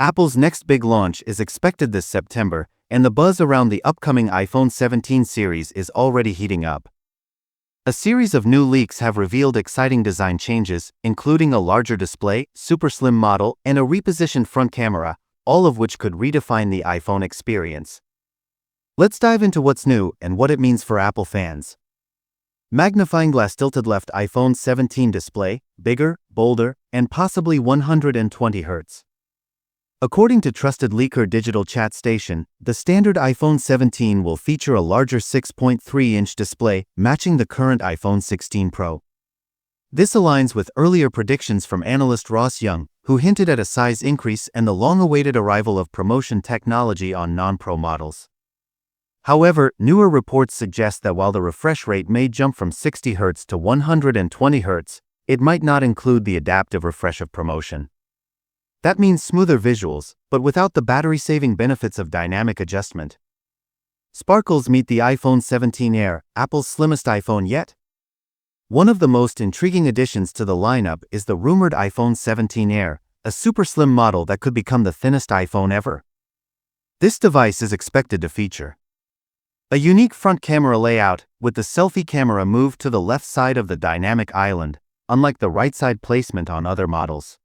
Apple's next big launch is expected this September, and the buzz around the upcoming iPhone 17 series is already heating up. A series of new leaks have revealed exciting design changes, including a larger display, super slim model, and a repositioned front camera, all of which could redefine the iPhone experience. Let's dive into what's new and what it means for Apple fans. Magnifying glass tilted left iPhone 17 display, bigger, bolder, and possibly 120 Hz. According to trusted leaker Digital Chat Station, the standard iPhone 17 will feature a larger 6.3-inch display, matching the current iPhone 16 Pro. This aligns with earlier predictions from analyst Ross Young, who hinted at a size increase and the long-awaited arrival of promotion technology on non-Pro models. However, newer reports suggest that while the refresh rate may jump from 60 Hz to 120 Hz, it might not include the adaptive refresh of promotion. That means smoother visuals, but without the battery-saving benefits of dynamic adjustment. Sparkles meet the iPhone 17 Air, Apple's slimmest iPhone yet. One of the most intriguing additions to the lineup is the rumored iPhone 17 Air, a super slim model that could become the thinnest iPhone ever. This device is expected to feature a unique front camera layout, with the selfie camera moved to the left side of the dynamic island, unlike the right side placement on other models.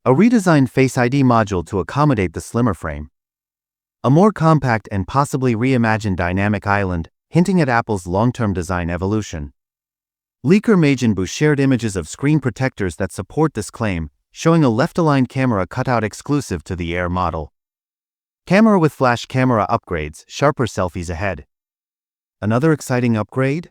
A redesigned Face ID module to accommodate the slimmer frame. A more compact and possibly reimagined dynamic island, hinting at Apple's long-term design evolution. Leaker Majin shared images of screen protectors that support this claim, showing a left-aligned camera cutout exclusive to the Air model. Camera with flash camera upgrades, sharper selfies ahead. Another exciting upgrade?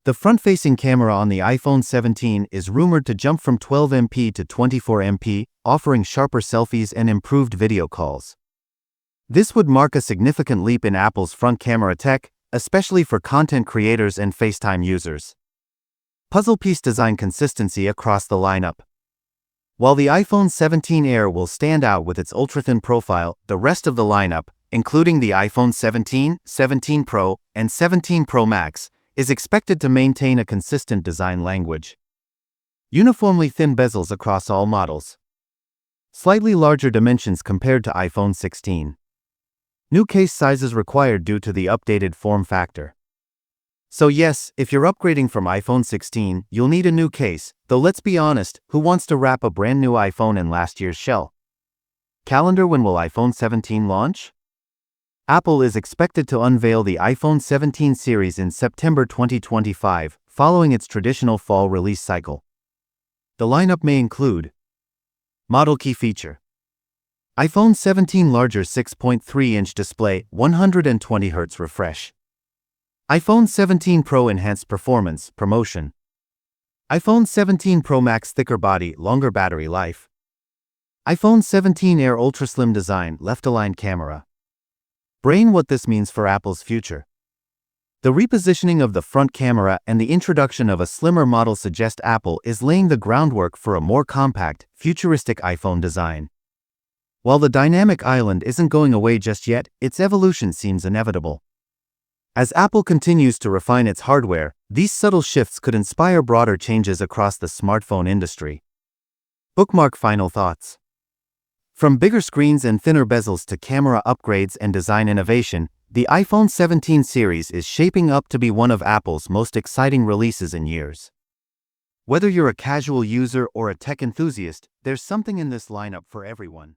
The front-facing camera on the iPhone 17 is rumored to jump from 12MP to 24MP, offering sharper selfies and improved video calls. This would mark a significant leap in Apple's front camera tech, especially for content creators and FaceTime users. Puzzle piece design consistency across the lineup. While the iPhone 17 Air will stand out with its ultra-thin profile, the rest of the lineup, including the iPhone 17, 17 Pro, and 17 Pro Max, is expected to maintain a consistent design language. Uniformly thin bezels across all models. Slightly larger dimensions compared to iPhone 16. New case sizes required due to the updated form factor. So yes, if you're upgrading from iPhone 16, you'll need a new case, though let's be honest, who wants to wrap a brand new iPhone in last year's shell? Calendar: when will iPhone 17 launch? Apple is expected to unveil the iPhone 17 series in September 2025, following its traditional fall release cycle. The lineup may include model key feature: iPhone 17 larger 6.3-inch display, 120 Hz refresh. iPhone 17 Pro enhanced performance, promotion. iPhone 17 Pro Max thicker body, longer battery life. iPhone 17 Air ultra slim design, left-aligned camera. Brain: what this means for Apple's future. The repositioning of the front camera and the introduction of a slimmer model suggest Apple is laying the groundwork for a more compact, futuristic iPhone design. While the dynamic island isn't going away just yet, its evolution seems inevitable. As Apple continues to refine its hardware, these subtle shifts could inspire broader changes across the smartphone industry. Bookmark: final thoughts. From bigger screens and thinner bezels to camera upgrades and design innovation, the iPhone 17 series is shaping up to be one of Apple's most exciting releases in years. Whether you're a casual user or a tech enthusiast, there's something in this lineup for everyone.